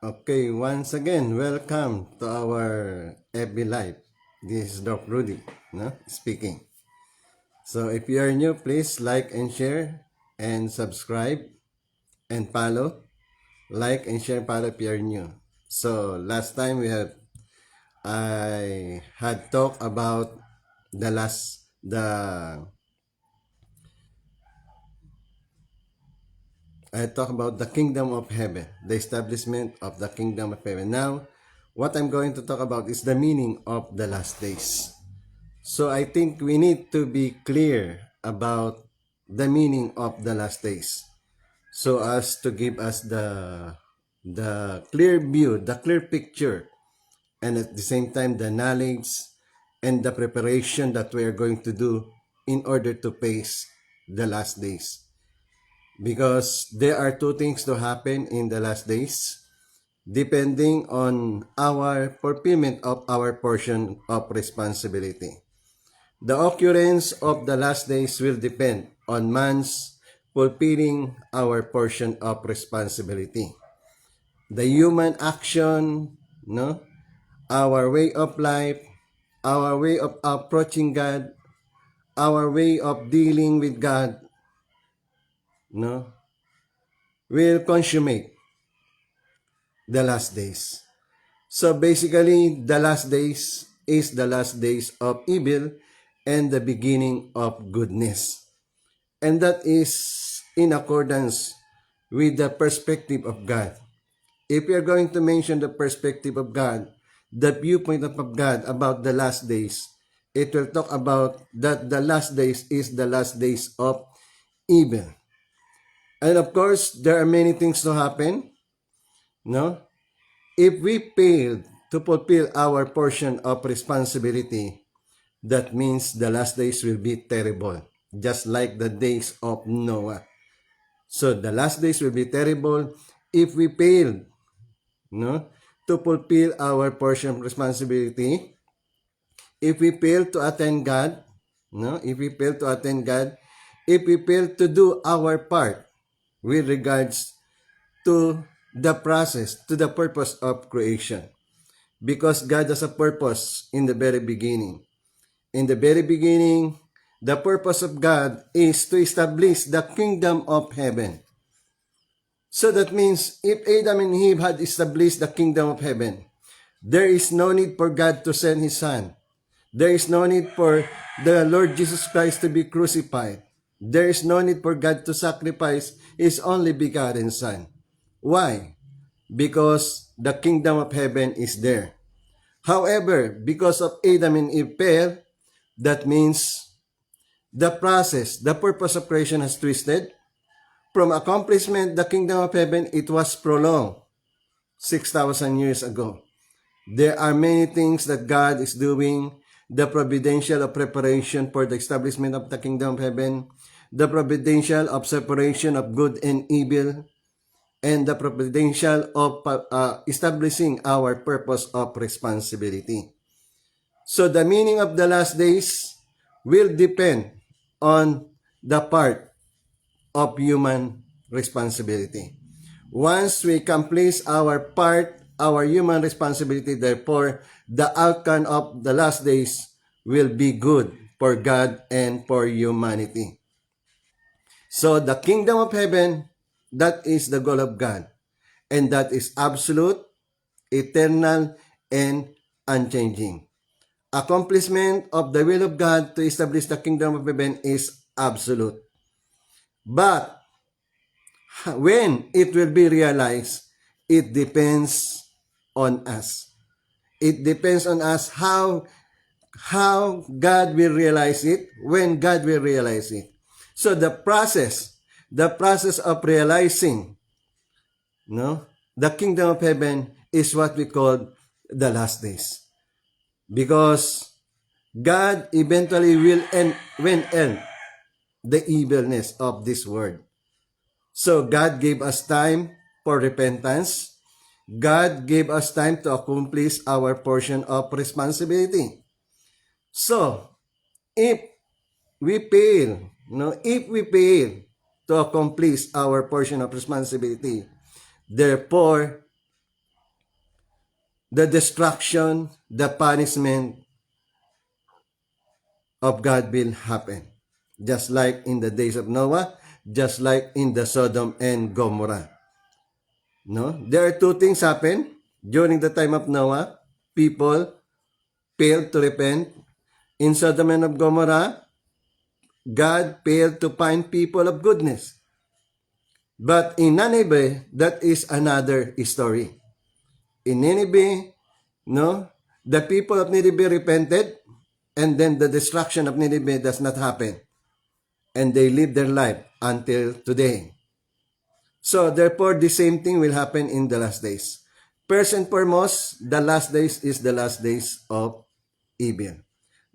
Okay, once again, welcome to our FB Live. This is Doc Rudy, speaking. So if you are new, please like and share and subscribe and follow. Like and share and follow if you are new. So last time I had talked about the I talk about the kingdom of heaven, the establishment of the kingdom of heaven. Now, what I'm going to talk about is the meaning of the last days. So I think we need to be clear about the meaning of the last days, so as to give us the clear view, the clear picture, and at the same time the knowledge and the preparation that we are going to do in order to face the last days. Because there are two things to happen in the last days, depending on our fulfillment of our portion of responsibility. The occurrence of the last days will depend on man's fulfilling our portion of responsibility. The human action, our way of life, our way of approaching God, our way of dealing with God, no, will consummate the last days. So basically, the last days is the last days of evil and the beginning of goodness. And that is in accordance with the perspective of God. If we are going to mention the perspective of God, the viewpoint of God about the last days, it will talk about that the last days is the last days of evil. And of course, there are many things to happen. No? If we fail to fulfill our portion of responsibility, that means the last days will be terrible, just like the days of Noah. So the last days will be terrible if we fail, to fulfill our portion of responsibility. If we fail to attend God, if we fail to attend God, if we fail to do our part with regards to the process, to the purpose of creation. Because God has a purpose in the very beginning. In the very beginning, the purpose of God is to establish the kingdom of heaven. So that means if Adam and Eve had established the kingdom of heaven, there is no need for God to send His Son. There is no need for the Lord Jesus Christ to be crucified. There is no need for God to sacrifice His only begotten Son. Why? Because the kingdom of heaven is there. However, because of Adam and Eve fell, that means the process, the purpose of creation has twisted. From accomplishment, the kingdom of heaven, it was prolonged 6,000 years ago. There are many things that God is doing, the providential of preparation for the establishment of the kingdom of heaven, the providential of separation of good and evil, and the providential of establishing our purpose of responsibility. So the meaning of the last days will depend on the part of human responsibility. Once we accomplish our part, our human responsibility, therefore, the outcome of the last days will be good for God and for humanity. So the kingdom of heaven, that is the goal of God. And that is absolute, eternal, and unchanging. Accomplishment of the will of God to establish the kingdom of heaven is absolute. But when it will be realized, it depends on us. It depends on us how God will realize it, when God will realize it. So the process of realizing, the kingdom of heaven is what we call the last days. Because God eventually will end the evilness of this world. So God gave us time for repentance. God gave us time to accomplish our portion of responsibility. So, if we fail, to accomplish our portion of responsibility, therefore, the destruction, the punishment of God will happen. Just like in the days of Noah, just like in the Sodom and Gomorrah. No? There are two things happen during the time of Noah. People failed to repent. In Sodom and Gomorrah, God failed to find people of goodness. But in Nineveh, that is another story. In Nineveh, no, the people of Nineveh repented, and then the destruction of Nineveh does not happen. And they live their life until today. So therefore, the same thing will happen in the last days. First and foremost, the last days is the last days of evil.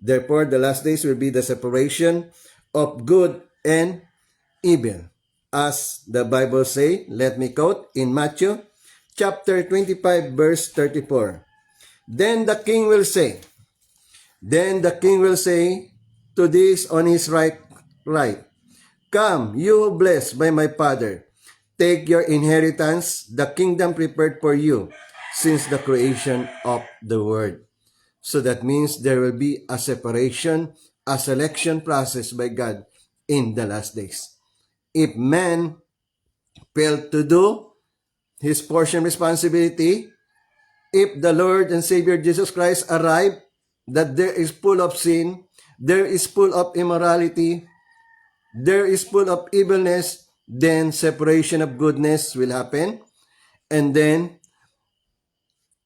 Therefore, the last days will be the separation of good and evil. As the Bible say, let me quote in Matthew chapter 25 verse 34. Then the king will say to this on his right, Come, you blessed by my Father, take your inheritance, the kingdom prepared for you since the creation of the world. So that means there will be a separation, a selection process by God in the last days. If man failed to do his portion responsibility, if the Lord and Savior Jesus Christ arrive, that there is full of sin, there is full of immorality, there is full of evilness, then separation of goodness will happen, and then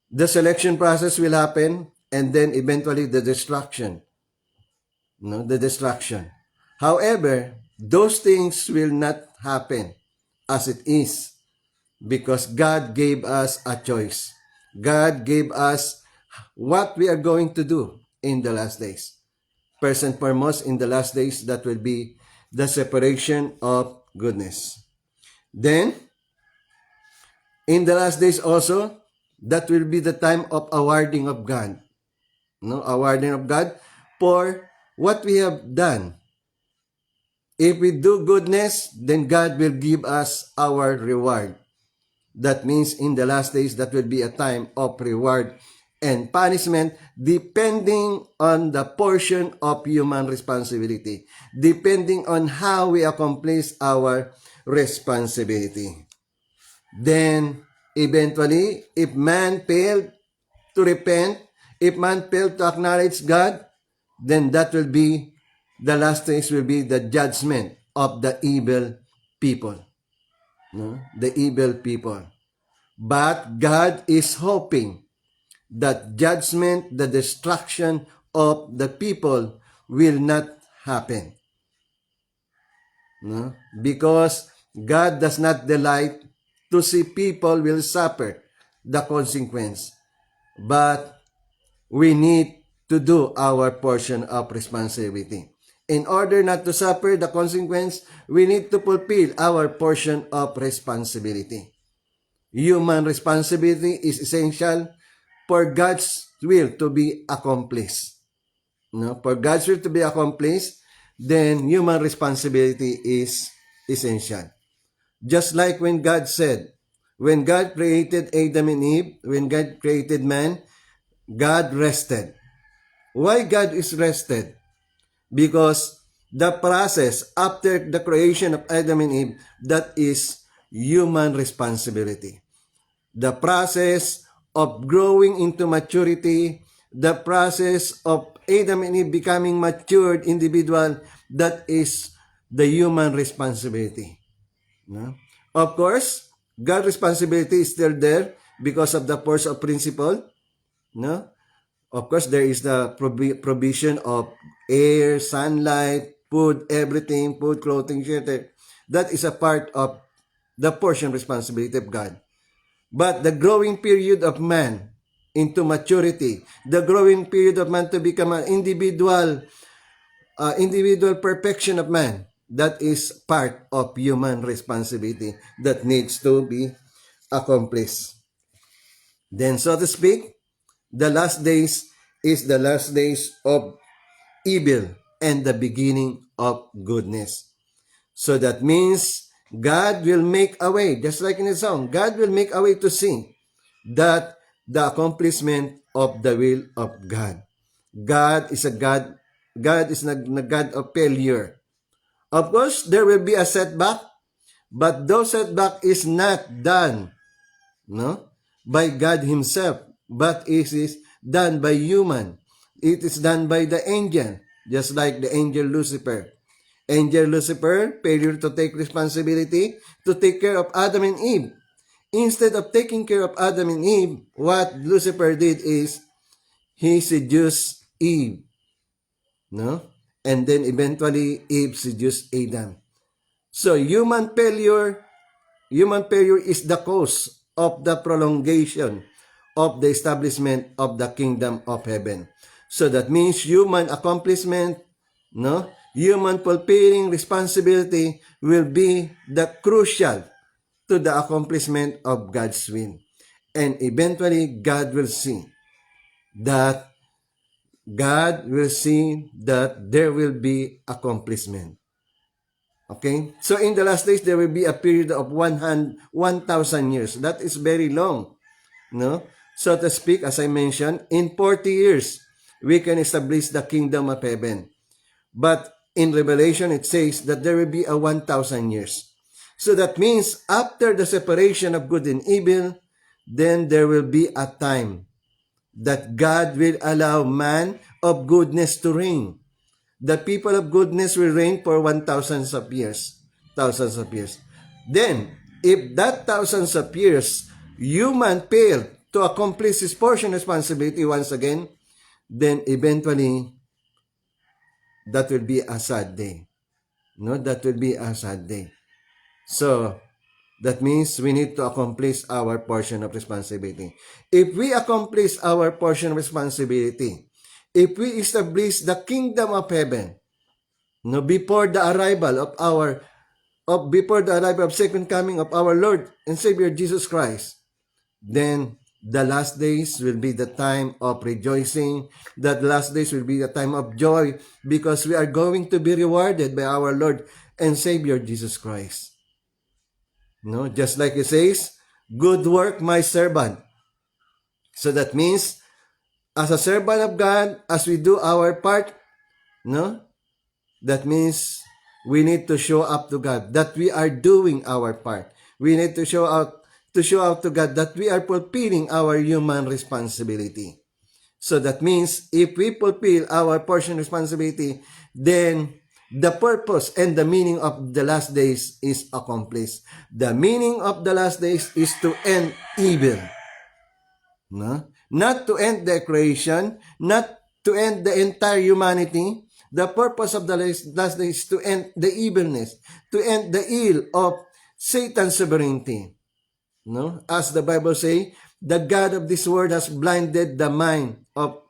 the selection process will happen, and then eventually the destruction. The destruction. However, those things will not happen as it is because God gave us a choice. God gave us what we are going to do in the last days. First and foremost, in the last days, that will be the separation of goodness. Then, in the last days also, that will be the time of awarding of God. Awarding of God for what we have done. If we do goodness, then God will give us our reward. That means in the last days, that will be a time of reward and punishment depending on the portion of human responsibility, depending on how we accomplish our responsibility. Then, eventually, if man failed to repent, if man failed to acknowledge God, then that will be, the last days will be the judgment of the evil people. The evil people. But God is hoping that judgment, the destruction of the people will not happen. Because God does not delight to see people will suffer the consequence. But we need to do our portion of responsibility. In order not to suffer the consequence, we need to fulfill our portion of responsibility. Human responsibility is essential for God's will to be accomplished. For God's will to be accomplished, then human responsibility is essential. Just like when God said, when God created Adam and Eve, when God created man, God rested. Why God is rested? Because the process after the creation of Adam and Eve, that is human responsibility. The process of growing into maturity, the process of Adam and Eve becoming matured individual, that is the human responsibility. Of course, God's responsibility is still there because of the force of principle. Of course, there is the provision of air, sunlight, food, everything, food, clothing, shelter. That is a part of the portion responsibility of God. But the growing period of man into maturity, the growing period of man to become an individual perfection of man, that is part of human responsibility that needs to be accomplished. Then, so to speak, the last days is the last days of evil and the beginning of goodness. So that means God will make a way, just like in the song, God will make a way to see that the accomplishment of the will of God. God is a God of failure. Of course, there will be a setback, but those setback is not done, no, by God Himself, but it is done by human. It is done by the angel, just like the angel Lucifer. Angel Lucifer, failure to take responsibility to take care of Adam and Eve. Instead of taking care of Adam and Eve, what Lucifer did is he seduced Eve, no? And then eventually Eve seduced Adam. So human failure is the cause of the prolongation of the establishment of the kingdom of heaven. So that means human accomplishment, no? Human fulfilling responsibility will be the crucial to the accomplishment of God's will. And eventually, God will see that there will be accomplishment. Okay? So in the last days, there will be a period of 1,000 years. That is very long. No? So to speak, as I mentioned, in 40 years, we can establish the kingdom of heaven. But in Revelation, it says that there will be a 1,000 years. So that means after the separation of good and evil, then there will be a time that God will allow man of goodness to reign. The people of goodness will reign for 1,000 of years. Thousands of years. Then, if that thousands of years, human failed to accomplish his portion responsibility once again, then eventually, that will be a sad day. No, that will be a sad day. So, that means we need to accomplish our portion of responsibility. If we accomplish our portion of responsibility, if we establish the kingdom of heaven, no, before the arrival of second coming of our Lord and Savior Jesus Christ, then the last days will be the time of rejoicing. That last days will be the time of joy because we are going to be rewarded by our Lord and Savior Jesus Christ. No, just like it says, good work, my servant. So that means, as a servant of God, as we do our part, no, that means we need to show up to God that we are doing our part. We need to show out to God that we are fulfilling our human responsibility. So that means if we fulfill our portion responsibility, then the purpose and the meaning of the last days is accomplished. The meaning of the last days is to end evil. No? Not to end the creation, not to end the entire humanity. The purpose of the last days is to end the evilness, to end the ill of Satan's sovereignty. No? As the Bible says, the God of this world has blinded the mind of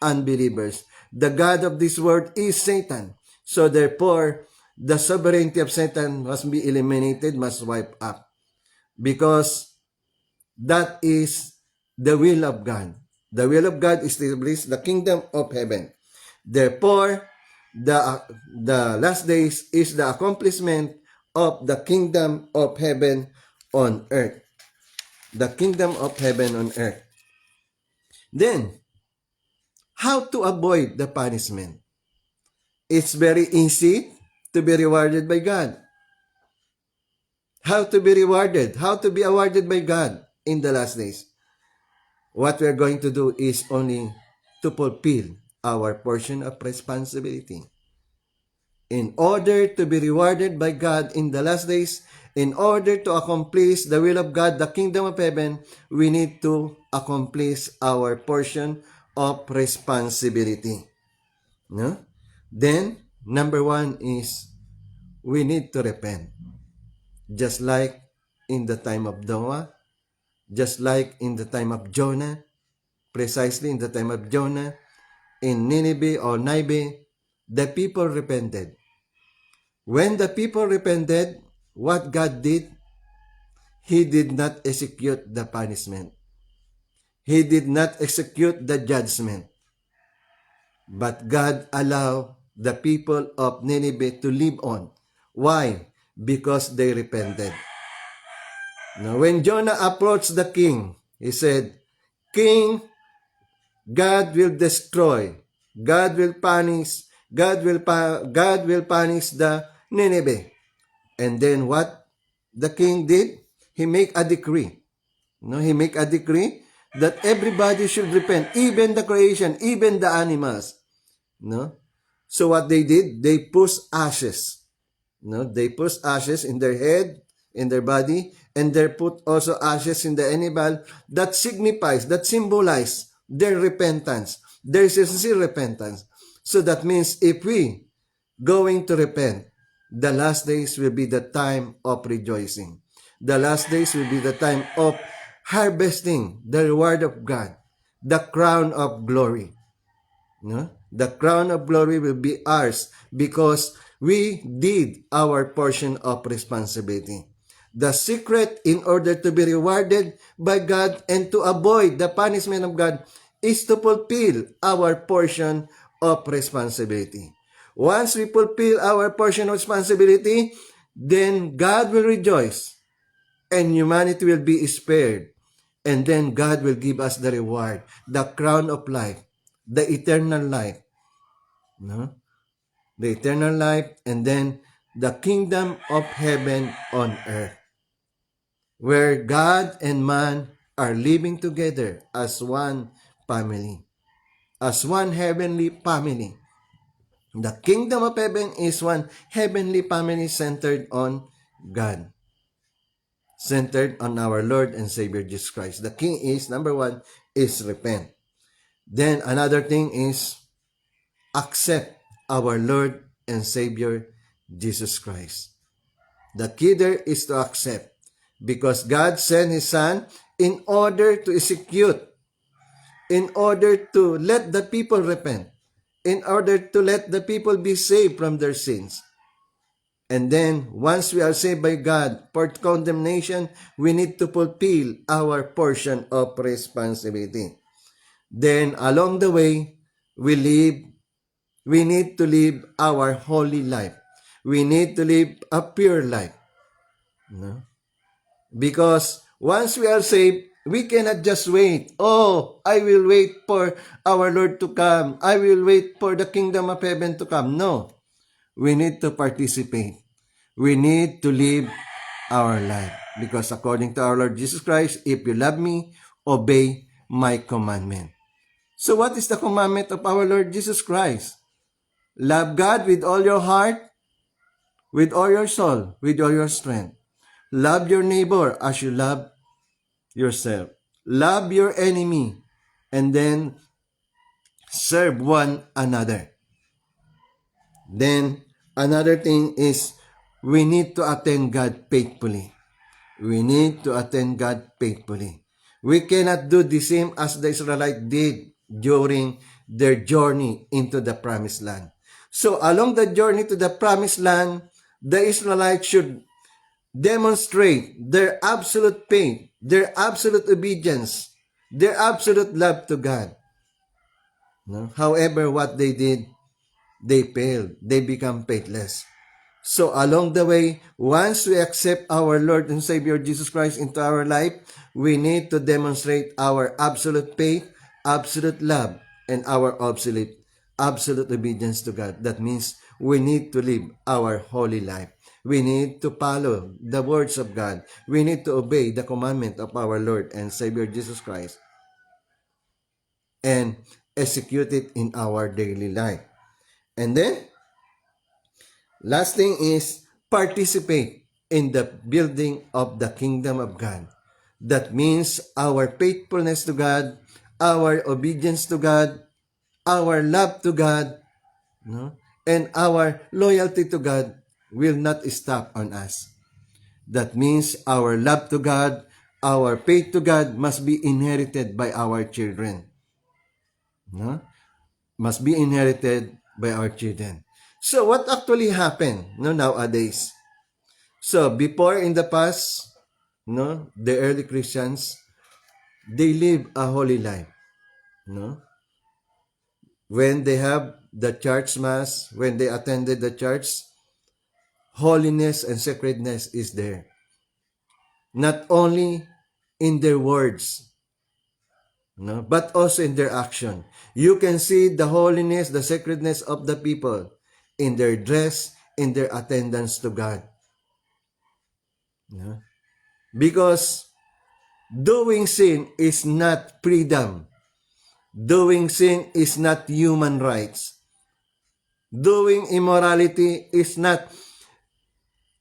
unbelievers. The God of this world is Satan. So therefore, the sovereignty of Satan must be eliminated, must wipe up. Because that is the will of God. The will of God is to establish the kingdom of heaven. Therefore, the last days is the accomplishment of the kingdom of heaven on earth. The kingdom of heaven on earth. Then, how to avoid the punishment? It's very easy to be rewarded by God. How to be rewarded? How to be awarded by God in the last days? What we are going to do is only to fulfill our portion of responsibility. In order to be rewarded by God in the last days, in order to accomplish the will of God, the kingdom of heaven, we need to accomplish our portion of responsibility. No? Then, number one is we need to repent. Just like in the time of Noah, just like in the time of Jonah, precisely in the time of Jonah, in Nineveh or Nineveh, the people repented. When the people repented, what God did, He did not execute the punishment. He did not execute the judgment. But God allowed the people of Nineveh to live on. Why? Because they repented. Now, when Jonah approached the king, he said, king, God will destroy. God will punish. God will punish the Nineveh. And then what the king did? He make a decree. No, he make a decree that everybody should repent, even the creation, even the animals. No? So what they did, they put ashes. No, they put ashes in their head, in their body, and they put also ashes in the animal. That signifies, that symbolize their repentance, their sincere repentance. So that means if we going to repent, the last days will be the time of rejoicing. The last days will be the time of harvesting the reward of God, the crown of glory. No? The crown of glory will be ours because we did our portion of responsibility. The secret in order to be rewarded by God and to avoid the punishment of God is to fulfill our portion of responsibility. Once we fulfill our portion of responsibility, then God will rejoice and humanity will be spared. And then God will give us the reward, the crown of life, the eternal life. No? The eternal life, and then the kingdom of heaven on earth, where God and man are living together as one family, as one heavenly family. The kingdom of heaven is one heavenly family centered on God, centered on our Lord and Savior Jesus Christ. The king is, number one, is repent. Then another thing is accept our Lord and Savior Jesus Christ. The key there is to accept, because God sent His Son in order to execute, in order to let the people repent, in order to let the people be saved from their sins. And then, once we are saved by God for condemnation, we need to fulfill our portion of responsibility. Then, along the way, we need to live our holy life. We need to live a pure life. No? Because once we are saved, we cannot just wait. Oh, I will wait for our Lord to come. I will wait for the kingdom of heaven to come. No. We need to participate. We need to live our life. Because according to our Lord Jesus Christ, if you love me, obey my commandment. So what is the commandment of our Lord Jesus Christ? Love God with all your heart, with all your soul, with all your strength. Love your neighbor as you love yourself. Love your enemy. And then serve one another. Then another thing is we need to attend God faithfully. We need to attend God faithfully. We cannot do the same as the Israelites did during their journey into the promised land. So along the journey to the promised land, the Israelites should demonstrate their absolute faith, their absolute obedience, their absolute love to God. No? However, what they did, they failed. They become faithless. So along the way, once we accept our Lord and Savior Jesus Christ into our life, we need to demonstrate our absolute faith, absolute love, and our absolute obedience to God. That means we need to live our holy life. We need to follow the words of God. We need to obey the commandment of our Lord and Savior Jesus Christ and execute it in our daily life. And then, last thing is participate in the building of the kingdom of God. That means our faithfulness to God, our obedience to God, our love to God, no? And our loyalty to God will not stop on us. That means our love to God, our faith to God must be inherited by our children. No? Must be inherited by our children. So what actually happened nowadays? So before in the past, the early Christians, they live a holy life. No? When they have the church mass, when they attended the church, holiness and sacredness is there. Not only in their words, no? But also in their action. You can see the holiness, the sacredness of the people in their dress, in their attendance to God. No? Because doing sin is not freedom. Doing sin is not human rights. Doing immorality is not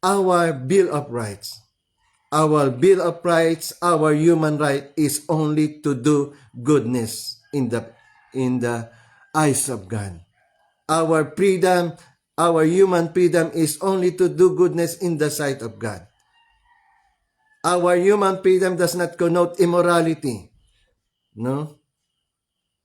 our Bill of Rights. Our Bill of Rights, our human right is only to do goodness in the eyes of God. Our freedom, our human freedom is only to do goodness in the sight of God. Our human freedom does not connote immorality. No?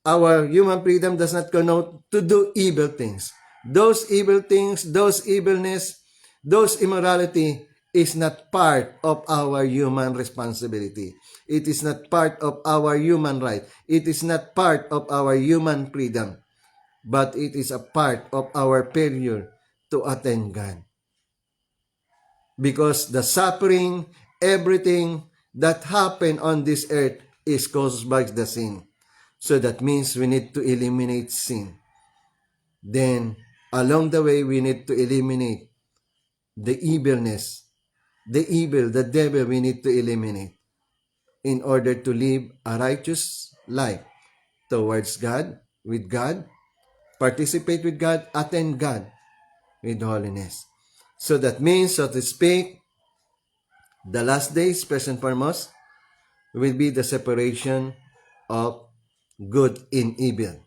Our human freedom does not connote to do evil things. Those evil things, those evilness, those immorality is not part of our human responsibility. It is not part of our human right. It is not part of our human freedom. But it is a part of our failure to attend God. Because the suffering, everything that happened on this earth is caused by the sin. So that means we need to eliminate sin. Then, along the way, we need to eliminate the evilness, the evil, the devil we need to eliminate in order to live a righteous life towards God, with God, participate with God, attend God with holiness. So that means, so to speak, the last days, first and foremost, will be the separation of good and evil.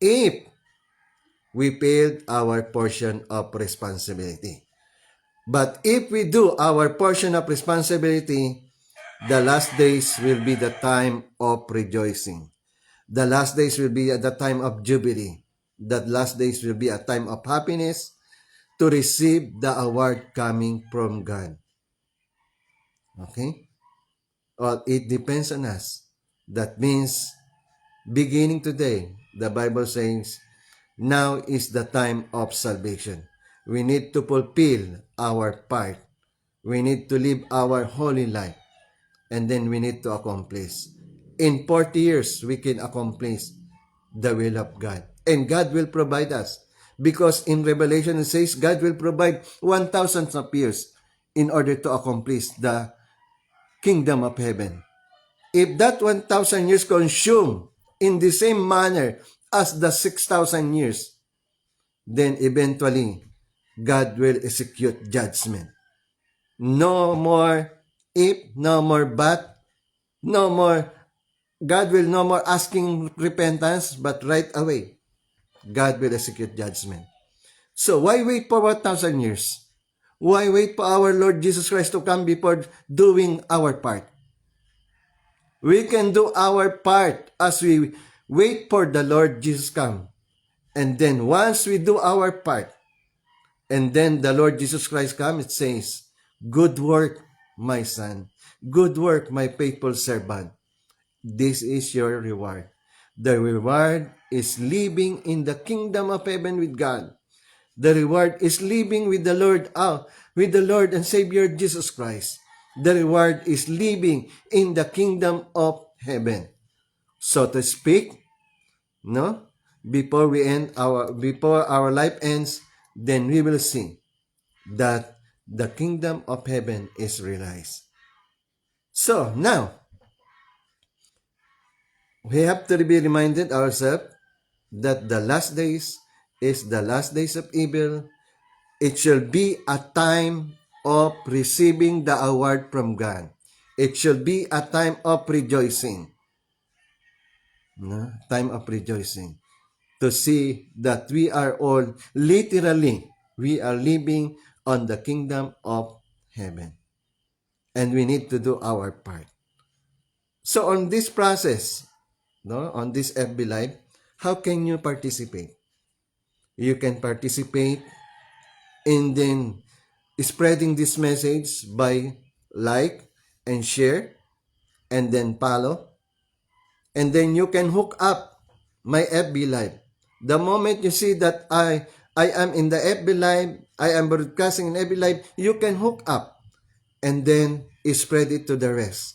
If we failed our portion of responsibility. But if we do our portion of responsibility, the last days will be the time of rejoicing. The last days will be the time of jubilee. The last days will be a time of happiness to receive the award coming from God. Okay? Well, it depends on us. That means, beginning today, the Bible says, now is the time of salvation. We need to fulfill our part. We need to live our holy life. And then we need to accomplish. In 40 years, we can accomplish the will of God. And God will provide us. Because in Revelation it says, God will provide 1,000 of years in order to accomplish the kingdom of heaven. If that 1,000 years consume in the same manner as the 6,000 years, then eventually, God will execute judgment. No more if, no more but, no more, God will no more asking repentance, but right away, God will execute judgment. So why wait for 1,000 years? Why wait for our Lord Jesus Christ to come before doing our part? We can do our part as we wait for the Lord Jesus come. And then once we do our part, and then the Lord Jesus Christ come, it says, good work, my son. Good work, my faithful servant. This is your reward. The reward is living in the kingdom of heaven with God. The reward is living with the Lord, with the Lord and Savior Jesus Christ. The reward is living in the kingdom of heaven. So to speak, no? Before our life ends, then we will see that the kingdom of heaven is realized. So now, we have to be reminded ourselves that the last days is the last days of evil. It shall be a time of receiving the award from God. It shall be a time of rejoicing. No? Time of rejoicing. To see that we are all literally, we are living on the kingdom of heaven. And we need to do our part. So on this process, no, on this FB Live, how can you participate? You can participate in then spreading this message by like and share and then follow. And then you can hook up my FB Live. The moment you see that I am in the FB Live, I am broadcasting in FB Live, you can hook up and then spread it to the rest.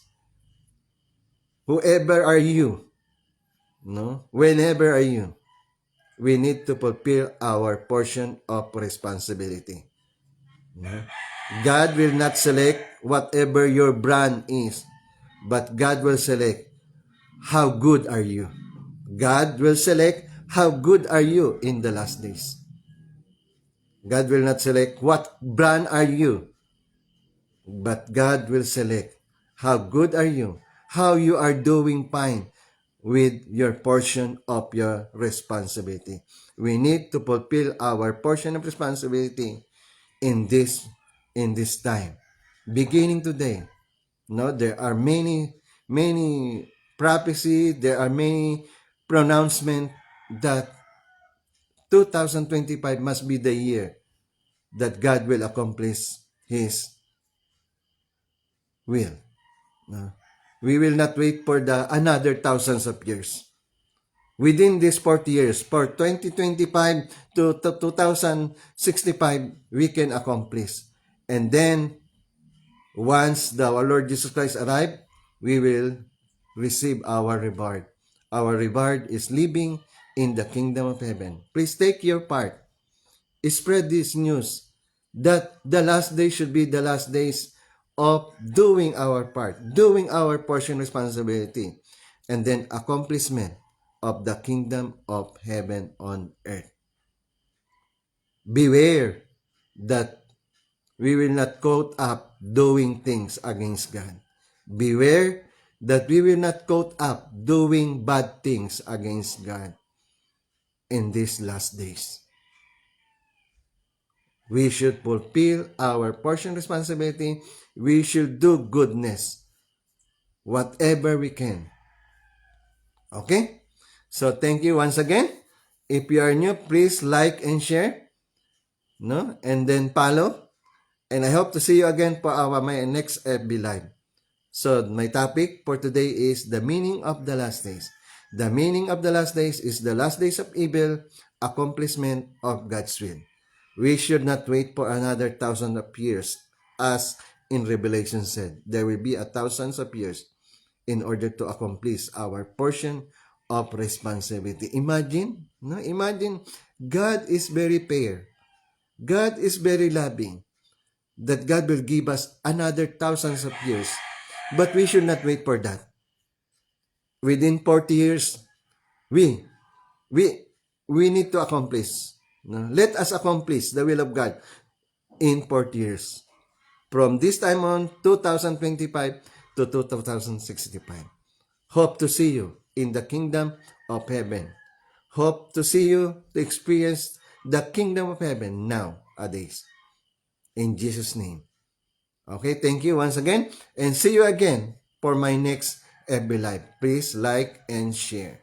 Whoever are you, No? Whenever are you? We need to fulfill our portion of responsibility. No? God will not select whatever your brand is, but God will select how good are you. God will select how good are you in the last days. God will not select what brand are you, but God will select how good are you, how you are doing fine with your portion of your responsibility. We need to fulfill our portion of responsibility in this time. Beginning today, no, there are many prophecy, there are many pronouncement that 2025 must be the year that God will accomplish His will. No? We will not wait for the another thousands of years. Within these 40 years, for 2025 to 2065, we can accomplish. And then, once the our Lord Jesus Christ arrive, we will receive our reward. Our reward is living in the kingdom of heaven. Please take your part. Spread this news that the last day should be the last days of doing our part, doing our portion responsibility, and then accomplishment of the kingdom of heaven on earth. Beware that we will not caught up doing things against God. Beware that we will not caught up doing bad things against God in these last days. We should fulfill our portion responsibility. We should do goodness, whatever we can. Okay? So thank you once again. If you are new, please like and share, no? And then follow. And I hope to see you again for my next FB Live. So my topic for today is the meaning of the last days. The meaning of the last days is the last days of evil, accomplishment of God's will. We should not wait for another 1,000 of years, as in Revelation said. There will be 1,000 of years in order to accomplish our portion of responsibility. Imagine, no? Imagine, God is very fair. God is very loving. That God will give us another thousands of years. But we should not wait for that. Within 40 years, we we we need to accomplish. No? Let us accomplish the will of God in 40 years. From this time on, 2025 to 2065. Hope to see you in the kingdom of heaven. Hope to see you to experience the kingdom of heaven nowadays. In Jesus' name. Okay, thank you once again. And see you again for my next FB Live. Please like and share.